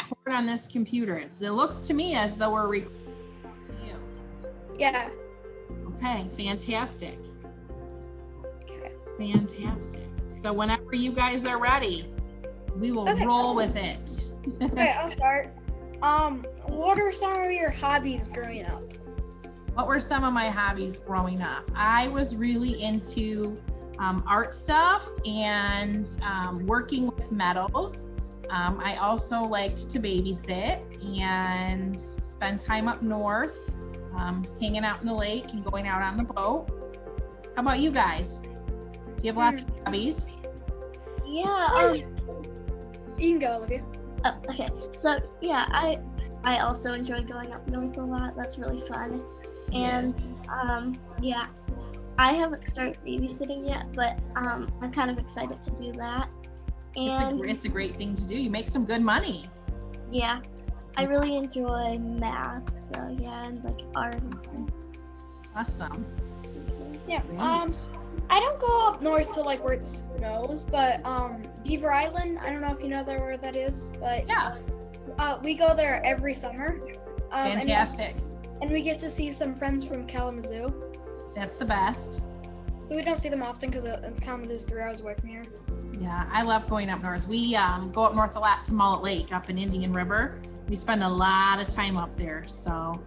record on this computer. It looks to me as though we're recording to you. Yeah. Okay, fantastic. Okay. Fantastic. So whenever you guys are ready, we will roll with it. Okay, I'll start. What are some of your hobbies growing up? What were some of my hobbies growing up? I was really into art stuff and working with metals. I also liked to babysit and spend time up north, hanging out in the lake and going out on the boat. How about you guys? Do you have lots of hobbies? Yeah. You can go, Olivia. Oh, okay. So yeah, I also enjoy going up north a lot. That's really fun. And yeah, I haven't started babysitting yet, but I'm kind of excited to do that. And It's a great thing to do. You make some good money. yeah, I really enjoy math. So yeah, and like art and stuff. Awesome. Yeah. Great. I don't go up north to like where it snows, but Beaver Island, I don't know if you know where that is, but Yeah, we go there every summer. fantastic. And we get to see some friends from Kalamazoo. That's the best. So we don't see them often because Kalamazoo is 3 hours away from here. Yeah, I love going up north. We go up north a lot to Mullet Lake up in Indian River. We spend a lot of time up there, so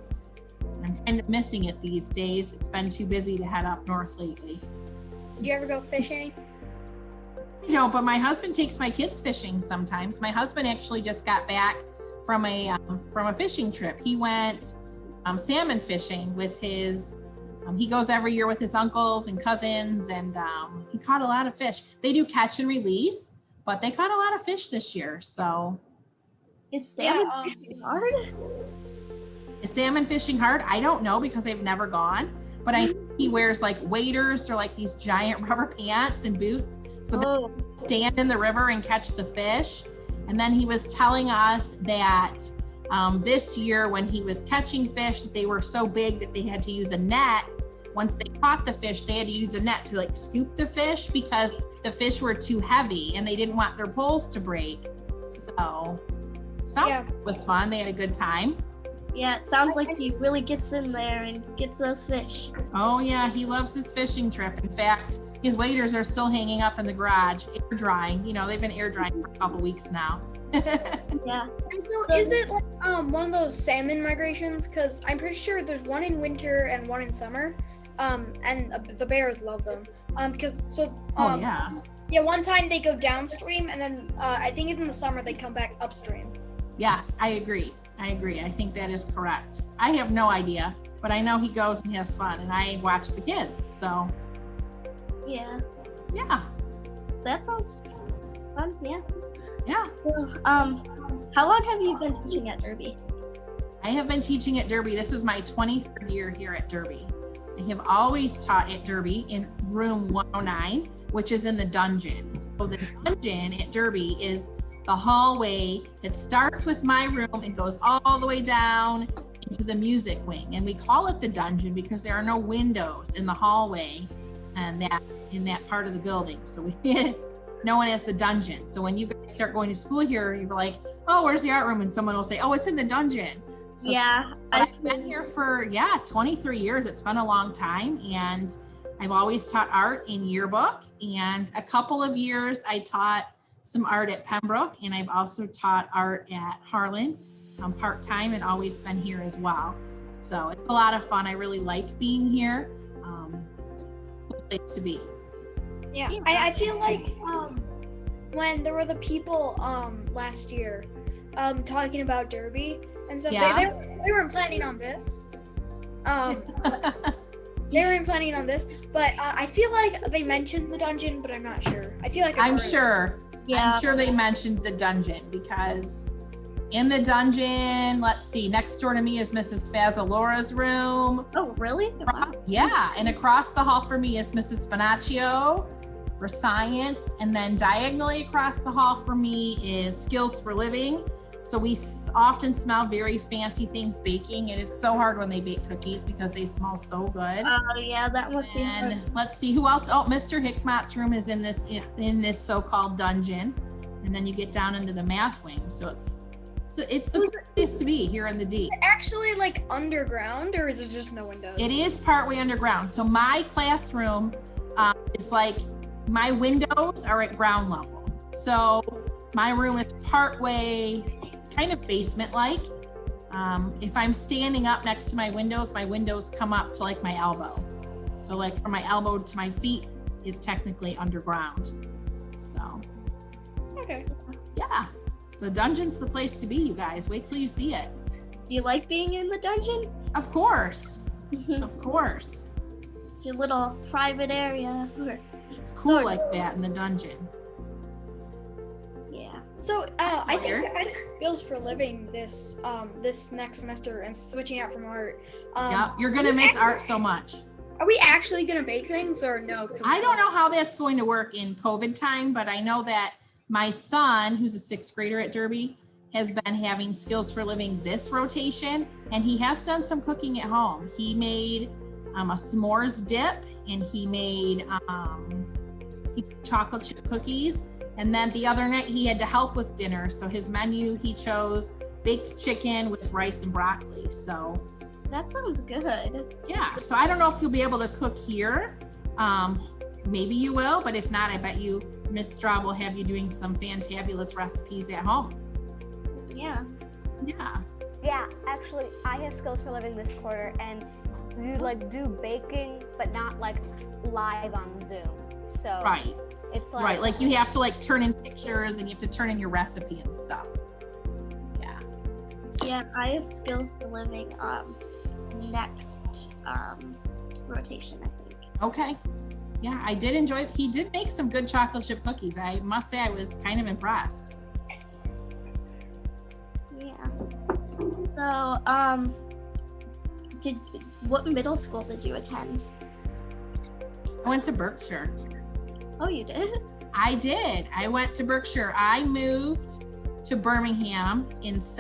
I'm kind of missing it these days. It's been too busy to head up north lately. Do you ever go fishing? I don't, but my husband takes my kids fishing sometimes. My husband actually just got back from a fishing trip. He went salmon fishing with his. He goes every year with his uncles and cousins, and he caught a lot of fish. They do catch and release, but they caught a lot of fish this year. So, Is salmon hard? is salmon fishing hard? I don't know because I've never gone, but I know he wears like waders or like these giant rubber pants and boots, so they stand in the river and catch the fish. And then he was telling us that this year when he was catching fish, they were so big that they had to use a net. Once they caught the fish, they had to use a net to like scoop the fish because the fish were too heavy and they didn't want their poles to break. So it was fun. They had a good time. Yeah, it sounds like he really gets in there and gets those fish. Oh yeah, he loves his fishing trip. In fact, his waders are still hanging up in the garage, air drying. You know, they've been air drying for a couple weeks now. Yeah. And so is it like one of those salmon migrations? Because I'm pretty sure there's one in winter and one in summer. And the bears love them. Yeah, one time they go downstream, and then I think in the summer they come back upstream. Yes, I agree. I think that is correct. I have no idea, but I know he goes and has fun, and I watch the kids. So Yeah. yeah. That sounds fun. Yeah. Yeah. So, how long have you been teaching at Derby? I have been teaching at Derby. This is my 23rd year here at Derby. I have always taught at Derby in room 109, which is in the dungeon. So the dungeon at Derby is the hallway that starts with my room and goes all the way down into the music wing. And we call it the dungeon because there are no windows in the hallway and in that part of the building. So it's known as the dungeon. So when you guys start going to school here, you're like, oh, where's the art room? And someone will say, oh, it's in the dungeon. So Yeah. I've been here for 23 years. It's been a long time, and I've always taught art in yearbook, and a couple of years I taught some art at Pembroke, and I've also taught art at Harlan part-time and always been here as well. So it's a lot of fun. I really like being here. Place to be. Yeah, I feel like when there were the people last year talking about Derby and stuff, they weren't planning on this. They weren't planning on this, but I feel like they mentioned the dungeon, but I'm not sure. I feel like I'm sure they mentioned the dungeon because in the dungeon, let's see, next door to me is Mrs. Fazalora's room. Oh, really? Yeah, and across the hall for me is Mrs. Spinaccio for science, and then diagonally across the hall for me is Skills for Living. So we often smell very fancy things baking. It is so hard when they bake cookies because they smell so good. Oh yeah, that must be And hard. let's see who else. Oh, Mr. Hickmot's room is in this so-called dungeon, and then you get down into the math wing. So it's So it's the place to be here in the D. Is it actually like underground, or is it just no windows? It is partway underground. So my classroom is like, my windows are at ground level. So my room is partway, kind of basement-like. If I'm standing up next to my windows come up to like my elbow. So like from my elbow to my feet is technically underground. So. Okay. Yeah. The dungeon's the place to be, you guys. Wait till you see it. Do you like being in the dungeon? Of course. Of course. It's your little private area. It's cool like that in the dungeon. Yeah. So I think I have skills for living this this next semester and switching out from art. Yeah, you're gonna miss art so much. Are we actually gonna bake things or no? I don't know how that's going to work in COVID time, but I know that my son, who's a 6th grader at Derby, has been having skills for living this rotation, and he has done some cooking at home. He made a s'mores dip, and he made chocolate chip cookies. And then the other night he had to help with dinner. So his menu, he chose baked chicken with rice and broccoli. So that sounds good. Yeah. So I don't know if you'll be able to cook here. Maybe you will, but if not, I bet you Miss Straub will have you doing some fantabulous recipes at home. Yeah. Yeah. Yeah, actually, I have skills for living this quarter, and you like do baking, but not like live on Zoom. So right. It's like right, like you have to like turn in pictures and you have to turn in your recipe and stuff. Yeah. Yeah, I have skills for living next rotation, I think. Okay. Yeah, I did enjoy it. He did make some good chocolate chip cookies. I must say I was kind of impressed. Yeah. So, what middle school did you attend? I went to Berkshire. Oh, you did? I did. I went to Berkshire. I moved to Birmingham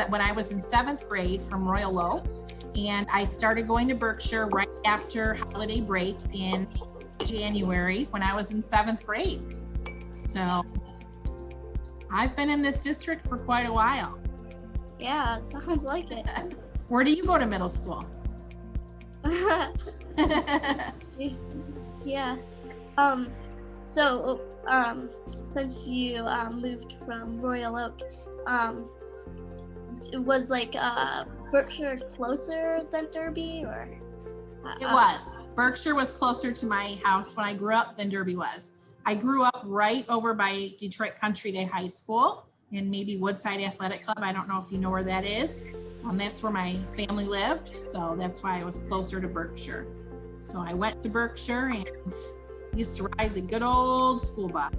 when I was in 7th grade from Royal Oak, and I started going to Berkshire right after holiday break in January when I was in 7th grade. So I've been in this district for quite a while. Yeah, it sounds like it. Where do you go to middle school? Yeah. So, since you moved from Royal Oak, was like Berkshire closer than Derby, or? It was. Berkshire was closer to my house when I grew up than Derby was. I grew up right over by Detroit Country Day High School and maybe Woodside Athletic Club. I don't know if you know where that is. That's where my family lived, so that's why I was closer to Berkshire. So I went to Berkshire and used to ride the good old school bus.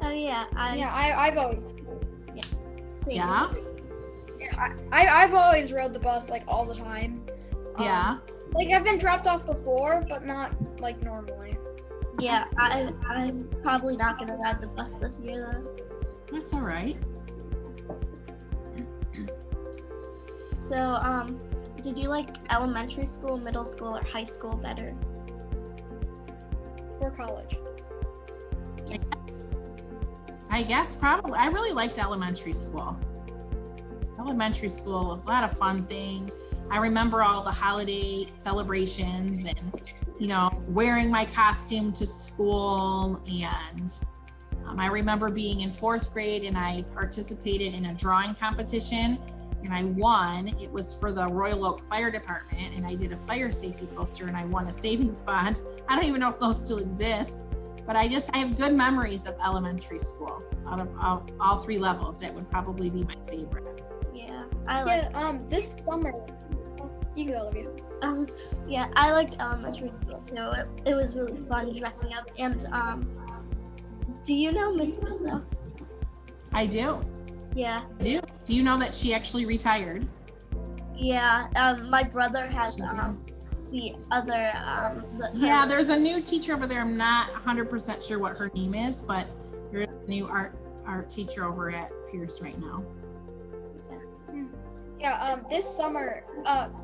Oh yeah, I've always. Yes. Same. Yeah. I've always rode the bus like all the time. Yeah. Like I've been dropped off before, but not like normally. Yeah, I'm probably not gonna ride the bus this year though. That's all right. So, did you like elementary school, middle school, or high school better? For college. Yes. I guess probably. I really liked elementary school. Elementary school, a lot of fun things. I remember all the holiday celebrations and, wearing my costume to school. And I remember being in 4th grade and I participated in a drawing competition and I won. It was for the Royal Oak Fire Department and I did a fire safety poster and I won a savings bond. I don't even know if those still exist, but I have good memories of elementary school. Out of all 3 levels, that would probably be my favorite. Yeah, this summer. You can go, Olivia. Yeah, I liked elementary school too. It was really fun dressing up. And do you know Miss Bissell? I do. Yeah. I do. Do you know that she actually retired? Yeah. My brother has the other. Yeah, there's a new teacher over there. I'm not 100% sure what her name is, but there is a new art teacher over at Pierce right now. Yeah, this summer,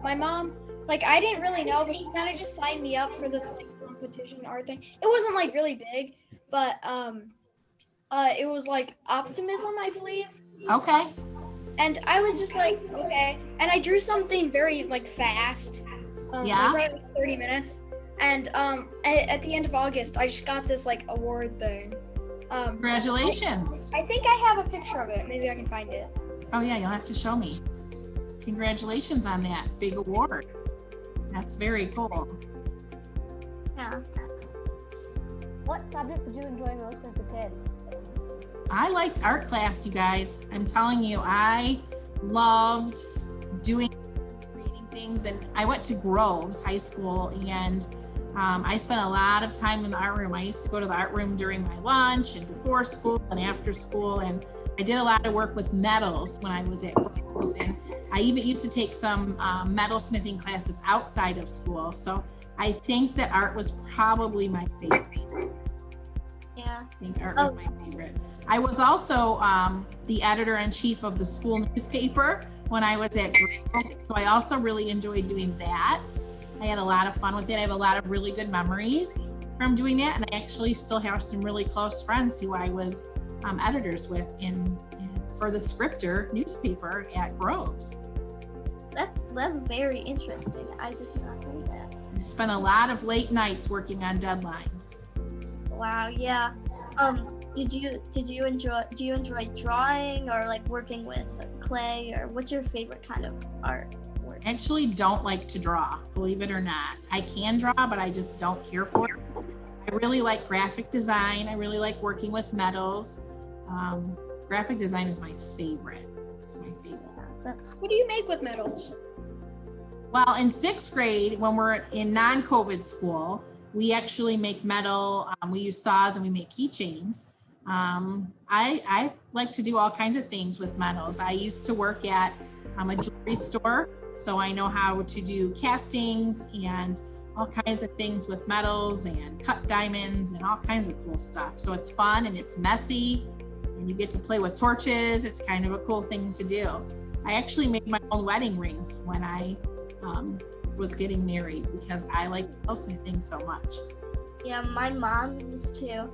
my mom, I didn't really know, but she kind of just signed me up for this competition art thing. It wasn't really big, but it was optimism, I believe. Okay. And I was just like, okay. And I drew something very like fast. Yeah. Like, 30 minutes. And at the end of August, I just got this like award thing. Congratulations. I think I have a picture of it. Maybe I can find it. Oh yeah, you'll have to show me. Congratulations on that big award. That's very cool. Yeah. What subject did you enjoy most as a kid? I liked art class, you guys. I'm telling you, I loved creating things. And I went to Groves High School, and I spent a lot of time in the art room. I used to go to the art room during my lunch and before school and after school. And I did a lot of work with metals when I was at Groves. And I even used to take some metal smithing classes outside of school. So I think that art was probably my favorite. Yeah. I think art was my favorite. I was also the editor-in-chief of the school newspaper when I was at Groves, so I also really enjoyed doing that. I had a lot of fun with it. I have a lot of really good memories from doing that, and I actually still have some really close friends who I was editors with for the Scripter newspaper at Groves. That's very interesting. I did not know that. I spent a lot of late nights working on deadlines. Wow, yeah. Do you enjoy drawing or like working with clay, or what's your favorite kind of art work? I actually don't like to draw, believe it or not. I can draw, but I just don't care for it. I really like graphic design. I really like working with metals. Graphic design is my favorite. It's my favorite. Yeah, What do you make with metals? Well, in 6th grade, when we're in non-COVID school, we actually make metal. We use saws and we make keychains. I like to do all kinds of things with metals. I used to work at a jewelry store, so I know how to do castings and all kinds of things with metals and cut diamonds and all kinds of cool stuff. So it's fun and it's messy, and you get to play with torches. It's kind of a cool thing to do. I actually made my own wedding rings when I was getting married because I like metalsmithing so much. Yeah, my mom used to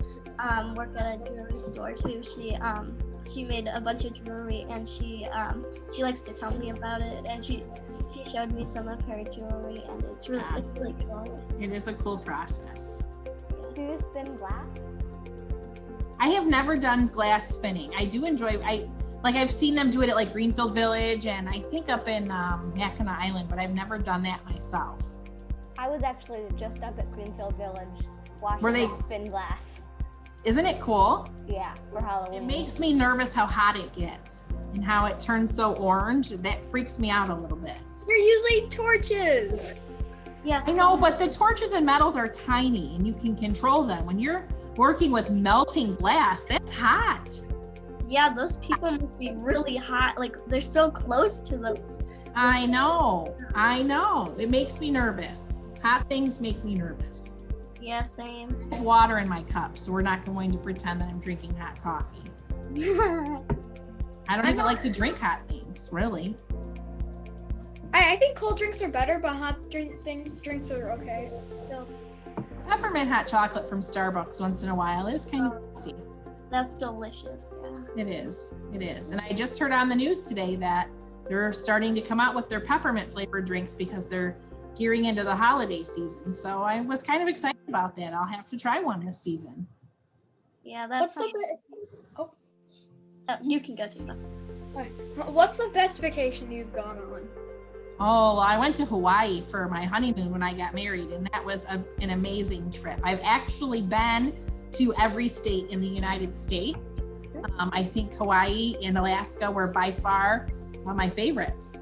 work at a jewelry store too. She made a bunch of jewelry, and she likes to tell me about it, and she showed me some of her jewelry, and it's really cool. It is a cool process. Do you spin glass? I have never done glass spinning. I do enjoy, I've seen them do it at like Greenfield Village and I think up in Mackinac Island, but I've never done that myself. I was actually just up at Greenfield Village watching Were they- them spin glass. Isn't it cool? Yeah, for Halloween. It makes me nervous how hot it gets and how it turns so orange. That freaks me out a little bit. You're using torches. Yeah, I know, but the torches and metals are tiny and you can control them. When you're working with melting glass, that's hot. yeah, those people must be really hot. Like they're so close to them. I know. It makes me nervous. Hot things make me nervous. Yeah, same. I have water in my cup, so we're not going to pretend that I'm drinking hot coffee. I don't even like to drink hot things, really. I think cold drinks are better, but hot drinks are okay. So, Peppermint hot chocolate from Starbucks once in a while is kind of tasty. That's delicious. Yeah. It is. And I just heard on the news today that they're starting to come out with their peppermint flavored drinks because they're gearing into the holiday season. So I was kind of excited about that. I'll have to try one this season. Yeah, that's. You can go to that. What's the best vacation you've gone on? Oh, I went to Hawaii for my honeymoon when I got married, and that was an amazing trip. I've actually been to every state in the United States. I think Hawaii and Alaska were by far my favorites.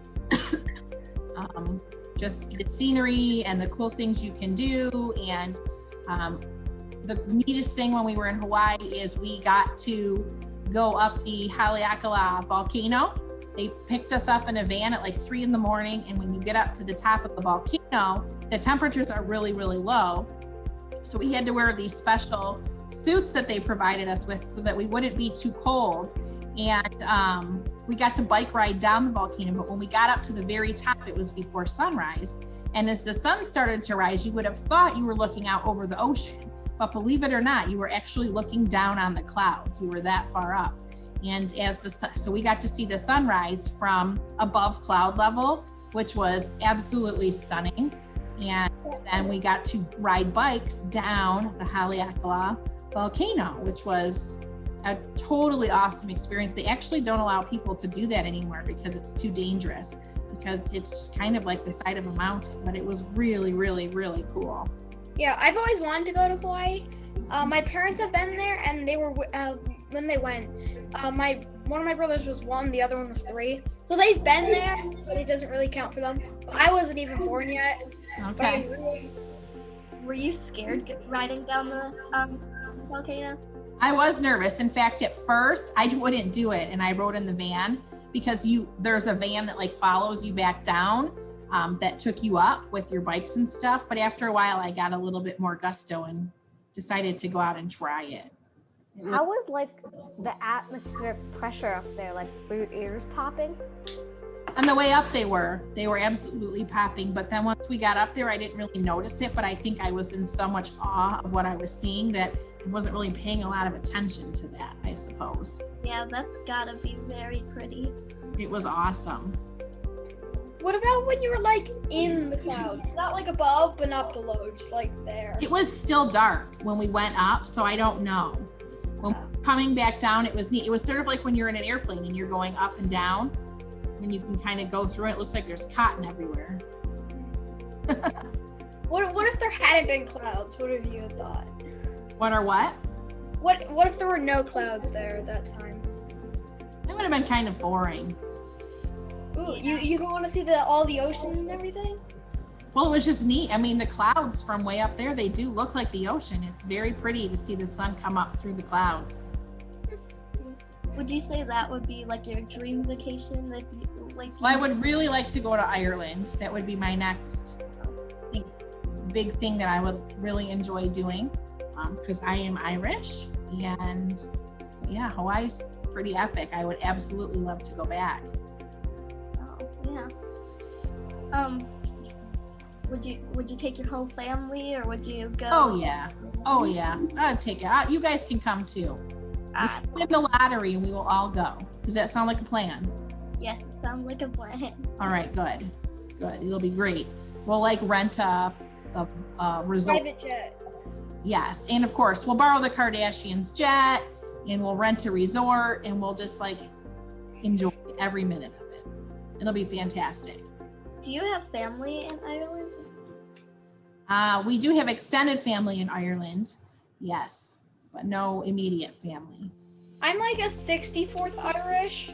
Just the scenery and the cool things you can do. And the neatest thing when we were in Hawaii is we got to go up the Haleakala volcano. They picked us up in a van at like 3 a.m. And when you get up to the top of the volcano, the temperatures are really, really low. So we had to wear these special suits that they provided us with so that we wouldn't be too cold. And we got to bike ride down the volcano. But when we got up to the very top, it was before sunrise. And as the sun started to rise, you would have thought you were looking out over the ocean. But believe it or not, you were actually looking down on the clouds. We were that far up. And so we got to see the sunrise from above cloud level, which was absolutely stunning. And then we got to ride bikes down the Haleakala volcano, which was a totally awesome experience. They actually don't allow people to do that anymore because it's too dangerous, because it's just kind of like the side of a mountain, but it was really, really, really cool. Yeah, I've always wanted to go to Hawaii. My parents have been there, and they were when they went. One of my brothers was 1, the other one was 3. So they've been there, but it doesn't really count for them. I wasn't even born yet. Okay. Were you scared riding down the volcano? I was nervous. In fact, at first I wouldn't do it, and I rode in the van because there's a van that like follows you back down, that took you up with your bikes and stuff. But after a while, I got a little bit more gusto and decided to go out and try it. How was like the atmospheric pressure up there? Like, were your ears popping? On the way up, they were absolutely popping. But then once we got up there, I didn't really notice it. But I think I was in so much awe of what I was seeing that I wasn't really paying a lot of attention to that, I suppose. Yeah, that's gotta be very pretty. It was awesome. What about when you were like in the clouds? Not like above, but not below, just like there. It was still dark when we went up, so I don't know. When coming back down, it was neat. It was sort of like when you're in an airplane and you're going up and down, and you can kind of go through it. It looks like there's cotton everywhere. What if there hadn't been clouds? What have you thought? What or what? What if there were no clouds there at that time? It would have been kind of boring. Ooh, you don't want to see all the ocean and everything? Well, it was just neat. I mean, the clouds from way up there, they do look like the ocean. It's very pretty to see the sun come up through the clouds. Would you say that would be like your dream vacation? If you, like, Well, I would really like to go to Ireland. That would be my next big thing that I would really enjoy doing, because I am Irish, and yeah, Hawaii's pretty epic. I would absolutely love to go back. Yeah. Would you take your whole family, or would you go? Oh yeah. I'd take it. You guys can come too. Win the lottery and we will all go. Does that sound like a plan? Yes, it sounds like a plan. All right, good. It'll be great. We'll like rent a resort. Private jet. Yes, and of course we'll borrow the Kardashians' jet, and we'll rent a resort, and we'll just like enjoy every minute of it. It'll be fantastic. Do you have family in Ireland? We do have extended family in Ireland, yes, but no immediate family. I'm like a 64th Irish.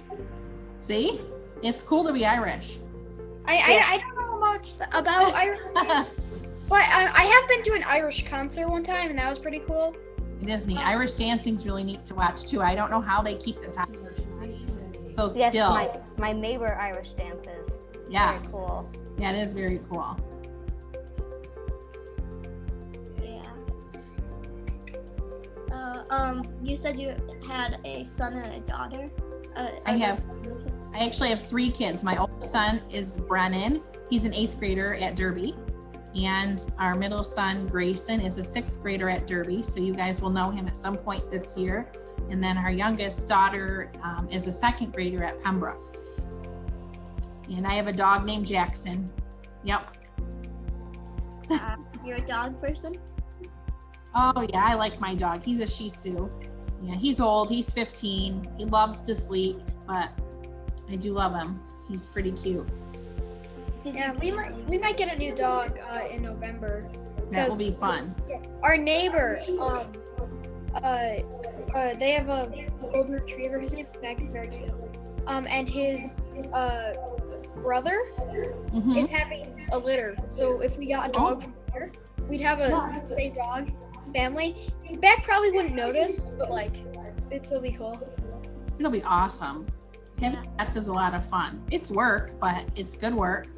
See? It's cool to be Irish. I don't know much about Ireland, but I have been to an Irish concert one time, and that was pretty cool. It is neat. Irish dancing's really neat to watch too. I don't know how they keep the time so Yes, still. my neighbor Irish dances. Yes. Very cool. Yeah, it is very cool. Yeah. You said you had a son and a daughter. I actually have 3 kids. My oldest son is Brennan. He's an 8th grader at Derby. And our middle son, Grayson, is a 6th grader at Derby. So you guys will know him at some point this year. And then our youngest daughter is a 2nd grader at Pembroke. And I have a dog named Jackson. Yep. You're a dog person? Oh yeah, I like my dog. He's a Shih Tzu. Yeah, he's old. He's 15. He loves to sleep, but I do love him. He's pretty cute. Yeah, we might get a new dog in November. That will be fun. Our neighbor, they have a golden retriever. His name's Meg, very cute. And his brother is having a litter. So if we got a dog from here, we'd have a same dog family. Beck probably wouldn't notice, but like, it'll be cool. It'll be awesome. Having cats is a lot of fun. It's work, but it's good work.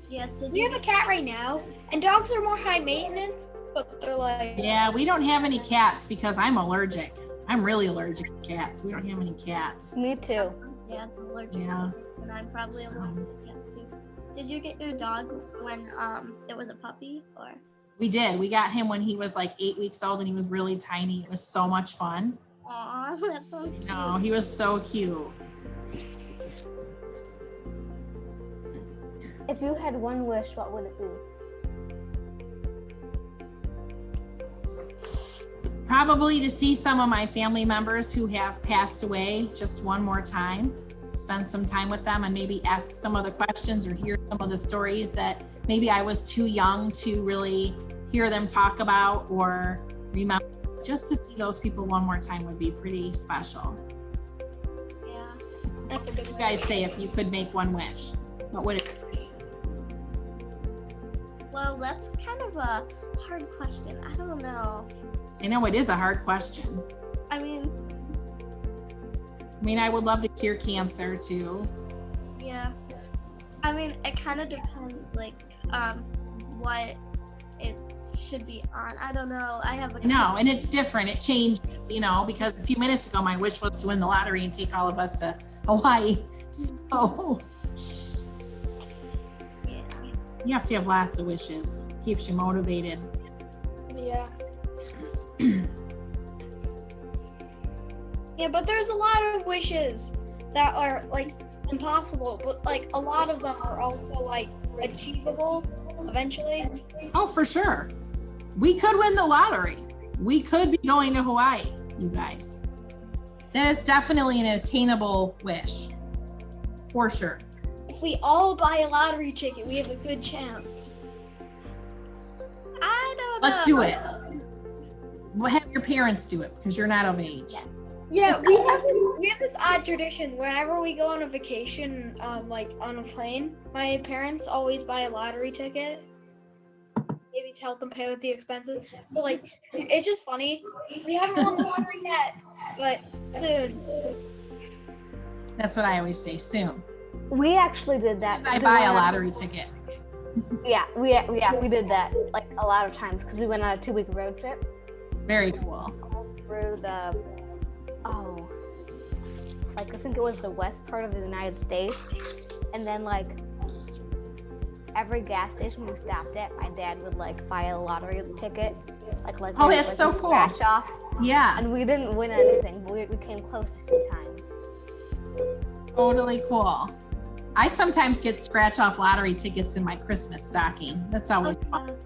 Yeah. We have a cat right now, and dogs are more high maintenance, but they're like. Yeah, we don't have any cats because I'm allergic. I'm really allergic to cats. We don't have any cats. Me too. Yeah, it's allergic to cats, and I'm probably allergic to cats too. Did you get your dog when it was a puppy, or? We did. We got him when he was like 8 weeks old, and he was really tiny. It was so much fun. Aw, that sounds cute. No, he was so cute. If you had one wish, what would it be? Probably to see some of my family members who have passed away just one more time, to spend some time with them and maybe ask some of the questions or hear some of the stories that maybe I was too young to really hear them talk about or remember. Just to see those people one more time would be pretty special. Yeah. That's a What good would you one. guys say if you could make one wish? What would it be? Well, that's kind of a hard question. I don't know. I know it is a hard question. I mean, I would love to cure cancer too. yeah. I mean, it kind of depends, like, what it should be on. I don't know. I have a No, and it's different. It changes, because a few minutes ago, my wish was to win the lottery and take all of us to Hawaii. So Yeah. you have to have lots of wishes. Keeps you motivated. Yeah. Yeah, but there's a lot of wishes that are like impossible, but like a lot of them are also like achievable eventually. Oh, for sure. We could win the lottery. We could be going to Hawaii, you guys. That is definitely an attainable wish. For sure. If we all buy a lottery ticket, we have a good chance. I don't know. Let's do it. We'll have your parents do it because you're not of age. Yes. Yeah, we have this odd tradition. Whenever we go on a vacation, like on a plane, my parents always buy a lottery ticket. Maybe to help them pay with the expenses. But like, it's just funny. We haven't won the lottery yet, but soon. That's what I always say, soon. We actually did that. I buy a lottery ticket. Yeah, we did that like a lot of times because we went on a 2-week road trip Very cool. through the I think it was the west part of the United States, and then like every gas station we stopped at, my dad would like buy a lottery ticket, like Oh, that's so cool. scratch off, Yeah, and we didn't win anything, but we came close a few times. totally cool. I sometimes get scratch off lottery tickets in my Christmas stocking. That's always fun.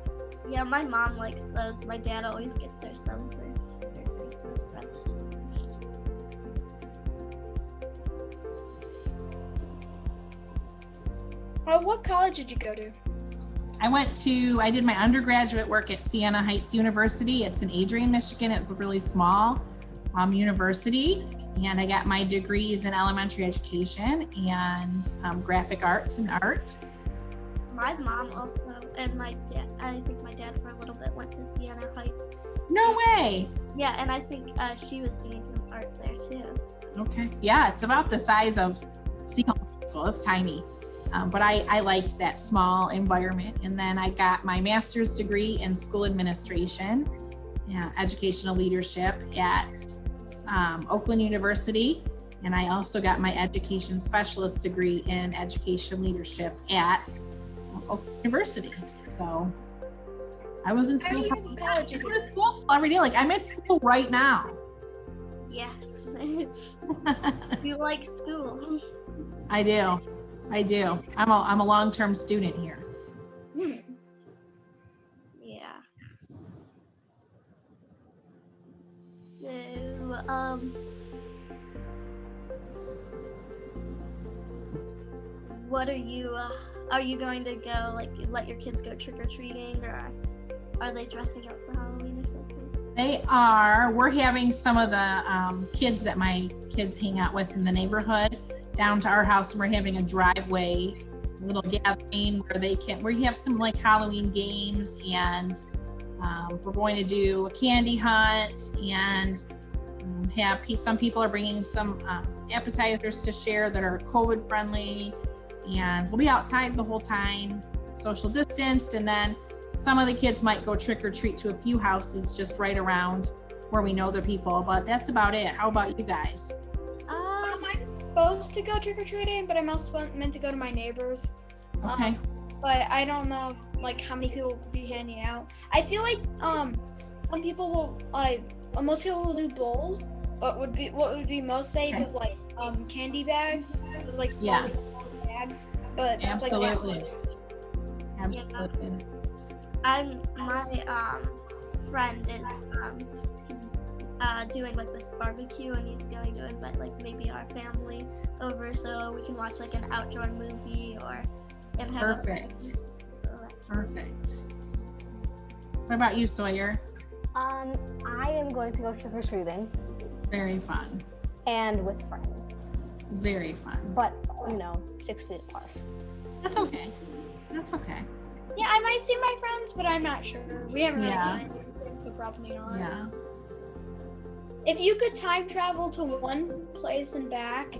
Yeah, my mom likes those. My dad always gets her some for her Christmas presents. What college did you go to? I did my undergraduate work at Siena Heights University. It's in Adrian, Michigan. It's a really small university. And I got my degrees in elementary education and graphic arts and art. My mom also, and my dad, I think my dad for a little bit went to Siena Heights. No way. Yeah, and I think she was doing some art there too. So. Okay. Yeah, it's about the size of Seagull School. It's tiny. But I liked that small environment. And then I got my master's degree in school administration, educational leadership at Oakland University. And I also got my education specialist degree in education leadership at Oakland University. So I was in school. How many college I did go you to school every day. Like I'm at school right now. Yes. You like school. I do. I'm a long-term student here. Yeah. So, what are you going to go, like, let your kids go trick-or-treating, or are they dressing up for Halloween or something? We're having some of the kids that my kids hang out with in the neighborhood down to our house, and we're having a driveway little gathering where you have some like Halloween games, and we're going to do a candy hunt and some people are bringing some appetizers to share that are COVID friendly, and we'll be outside the whole time, social distanced, and then some of the kids might go trick or treat to a few houses just right around where we know the people, but that's about it. How about you guys? I'm supposed to go trick-or-treating, but I'm also meant to go to my neighbors. Okay. But I don't know like how many people will be handing out. I feel like some people will most people will do bowls, what would be most safe is like candy bags, just like small bags. But that's Absolutely. Like, Absolutely. My friend is he's doing like this barbecue, and he's going to invite like maybe our family over so we can watch like an outdoor movie and have Perfect. Perfect. What about you, Sawyer? I am going to go trick-or-treating. Very fun. And with friends. Very fun. But, 6 feet apart. That's okay. That's okay. yeah, I might see my friends, but I'm not sure. We haven't really Yeah. done anything, so probably not. Yeah. If you could time travel to one place and back,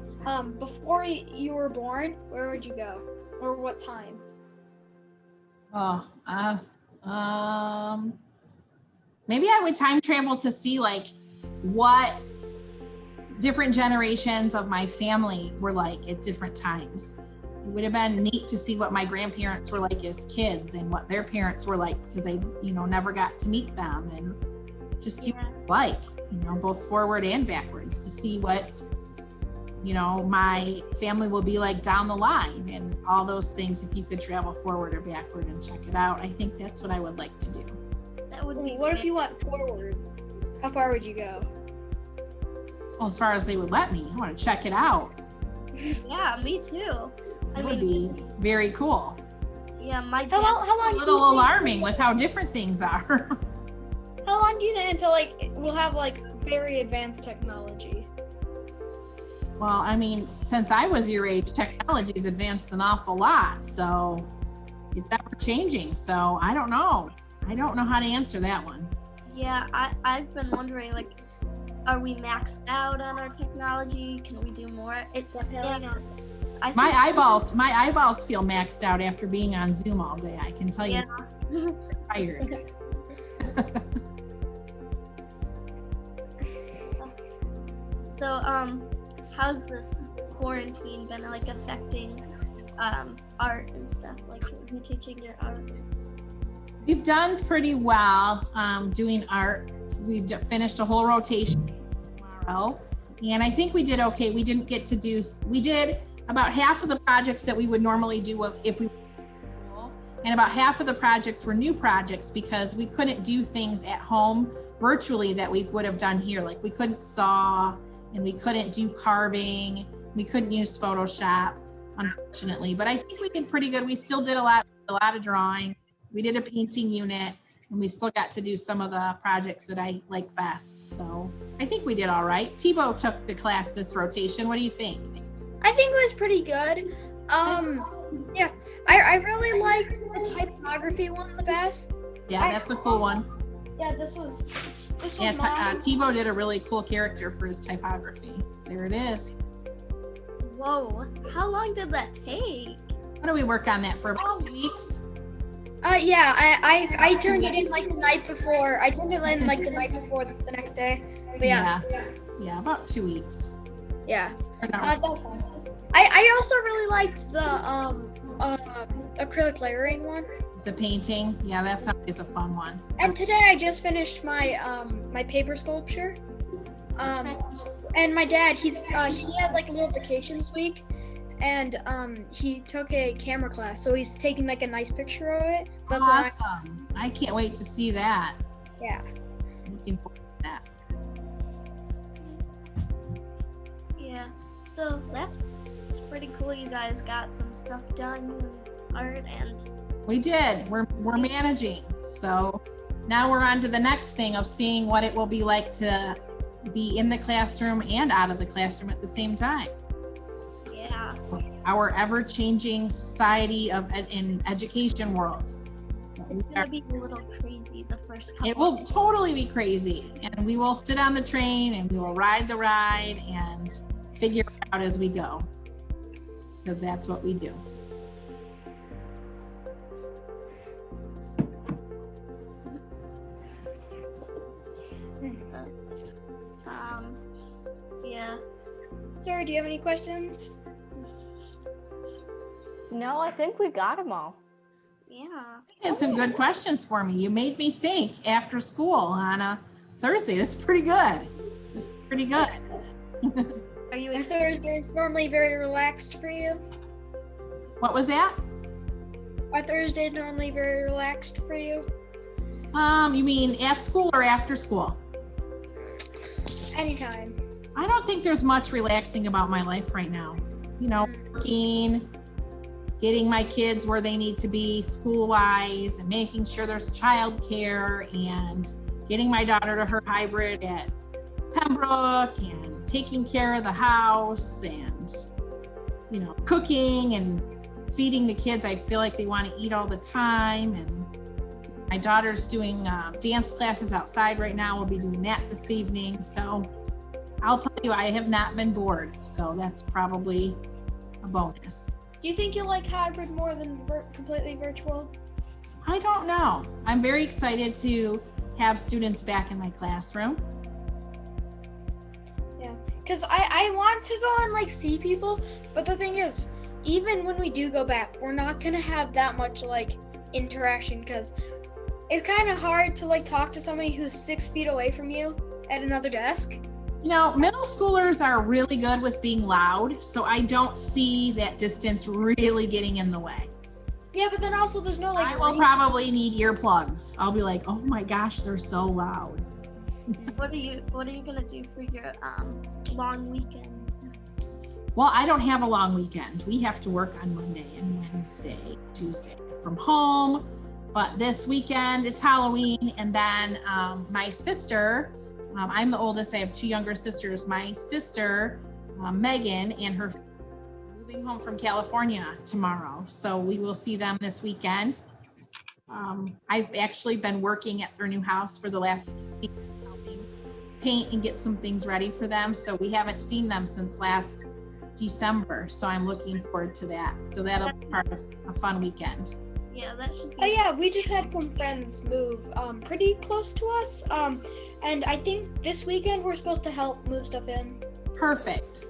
before you were born, where would you go, or what time? Oh, maybe I would time travel to see like what different generations of my family were like at different times. It would have been neat to see what my grandparents were like as kids and what their parents were like, because I, never got to meet them, and just see what it's like, both forward and backwards, to see what, my family will be like down the line and all those things. If you could travel forward or backward and check it out, I think that's what I would like to do. That would be. What if you went forward? How far would you go? Well, as far as they would let me, I want to check it out. Yeah, me too. It would be very cool. Yeah, my dad. How long? A little alarming with how different things are. How long do you think until we'll have very advanced technology? Well, I mean, since I was your age, technology's advanced an awful lot, so it's ever changing. So I don't know. I don't know how to answer that one. Yeah, I've been wondering, are we maxed out on our technology? Can we do more? Definitely not. My eyeballs feel maxed out after being on Zoom all day. I can tell you, I'm tired. So, how's this quarantine been affecting art and stuff? You teaching your art? We've done pretty well doing art. We've finished a whole rotation tomorrow, and I think we did okay. We did about half of the projects that we would normally do if we were in school, and about half of the projects were new projects because we couldn't do things at home virtually that we would have done here. Like we couldn't saw, and we couldn't do carving. We couldn't use Photoshop, unfortunately, but I think we did pretty good. We still did a lot of drawing. We did a painting unit, and we still got to do some of the projects that I like best. So I think we did all right. Tebow took the class this rotation. What do you think? I think it was pretty good. Yeah, I really liked the typography one the best. Yeah, that's a cool one. Yeah, this was Yeah, mine. Tebow did a really cool character for his typography. There it is. Whoa, how long did that take? What do we work on that for? About 2 weeks? Yeah, I turned it in the night before. I turned it in the night before the next day. But yeah. Yeah, about 2 weeks. Yeah. Or not. That's fine. I also really liked the acrylic layering one. The painting, yeah, that's always a fun one. And today I just finished my my paper sculpture. Perfect. And my dad, he had a little vacation this week, and he took a camera class, so he's taking a nice picture of it. So that's why Awesome. I can't wait to see that. yeah. Looking forward to that. Yeah, so it's pretty cool. You guys got some stuff done, art, and We did. We're managing. So now we're on to the next thing of seeing what it will be like to be in the classroom and out of the classroom at the same time. yeah. Our ever-changing society in education world. It's gonna be a little crazy the first couple. It will totally be crazy, and we will sit on the train and we will ride the ride and figure it out as we go, because that's what we do. Yeah. Sarah, do you have any questions? No, I think we got them all. Yeah. You had some good questions for me. You made me think after school on a Thursday. That's pretty good. pretty good. Are you And excited? Thursdays normally very relaxed for you? What was that? Are Thursdays normally very relaxed for you? You mean at school or after school? Anytime. I don't think there's much relaxing about my life right now. You know, working, getting my kids where they need to be school-wise, and making sure there's childcare, and getting my daughter to her hybrid at Pembroke, and taking care of the house, and, you know, cooking and feeding the kids. I feel like they want to eat all the time, and my daughter's doing dance classes outside right now. We'll be doing that this evening. So I'll tell you, I have not been bored. So that's probably a bonus. Do you think you'll like hybrid more than completely virtual? I don't know. I'm very excited to have students back in my classroom. Yeah, because I want to go and like see people, but the thing is, even when we do go back, we're not gonna have that much like interaction, because it's kind of hard to like talk to somebody who's 6 feet away from you at another desk. You know, middle schoolers are really good with being loud, so I don't see that distance really getting in the way. Yeah, but then also there's no like. I will probably need earplugs. I'll be like, oh my gosh, they're so loud. What are you gonna do for your long weekends? Well, I don't have a long weekend. We have to work on Monday and Wednesday, Tuesday from home. But this weekend, it's Halloween. And then my sister, I'm the oldest. I have 2 younger sisters. My sister, Megan, and her moving home from California tomorrow. So we will see them this weekend. I've actually been working at their new house for the last week, helping paint and get some things ready for them. So we haven't seen them since last December. So I'm looking forward to that. So that'll be part of a fun weekend. Yeah, that should be. Oh yeah, we just had some friends move pretty close to us. And I think this weekend we're supposed to help move stuff in. Perfect.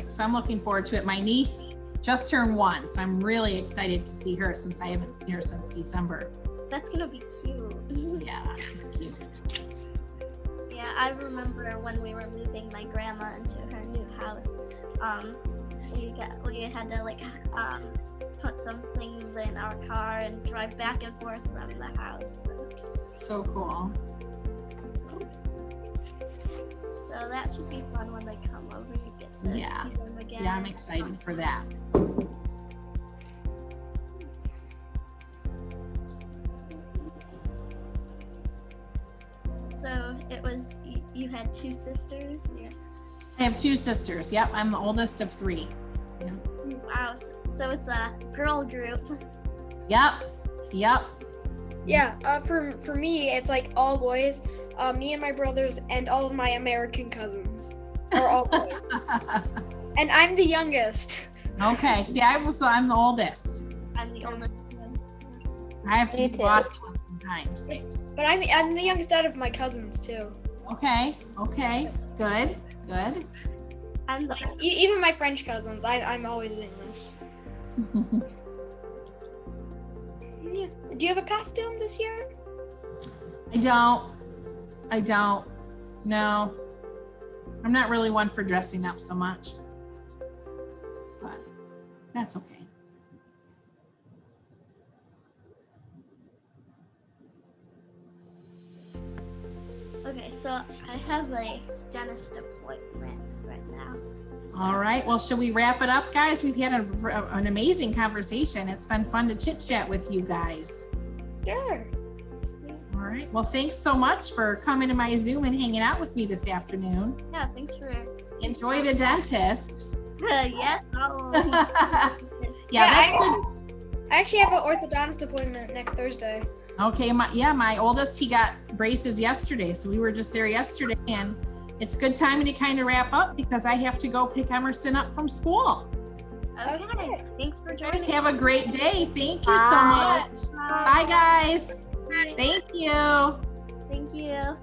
So I'm looking forward to it. My niece just turned 1, so I'm really excited to see her since I haven't seen her since December. That's gonna be cute. Yeah, she's cute. Yeah, I remember when we were moving my grandma into her new house. We had to like put some things in our car and drive back and forth from the house. So cool. So that should be fun when they come over. You get to Yeah. see them again. Yeah, I'm excited for that. So it was you had 2 sisters. Yeah. I have 2 sisters. Yep, I'm the oldest of 3. Wow. So it's a girl group. Yep. Yeah, for me it's like all boys. Me and my brothers and all of my American cousins are all boys. And I'm the youngest. Okay, see, I'm the oldest. I'm the oldest one. I have to Me be the too. bossy one sometimes. But I'm the youngest out of my cousins too. Okay, good. I'm the Even my French cousins, I'm always the youngest. Yeah. Do you have a costume this year? I don't. No. I'm not really one for dressing up so much. But that's okay. Okay, so I have a dentist appointment right now. All right. Well, should we wrap it up, guys? We've had an amazing conversation. It's been fun to chit chat with you guys. Sure. All right. Well, thanks so much for coming to my Zoom and hanging out with me this afternoon. Yeah, thanks for. Enjoy the dentist. Yes, I'll. Yeah, that's good. I actually have an orthodontist appointment next Thursday. Okay, my oldest, he got braces yesterday, so we were just there yesterday, and it's good time to kind of wrap up because I have to go pick Emerson up from school. Okay, thanks for joining. Guys, have a great day. Thank you so much. Bye, guys. Thank you. Thank you.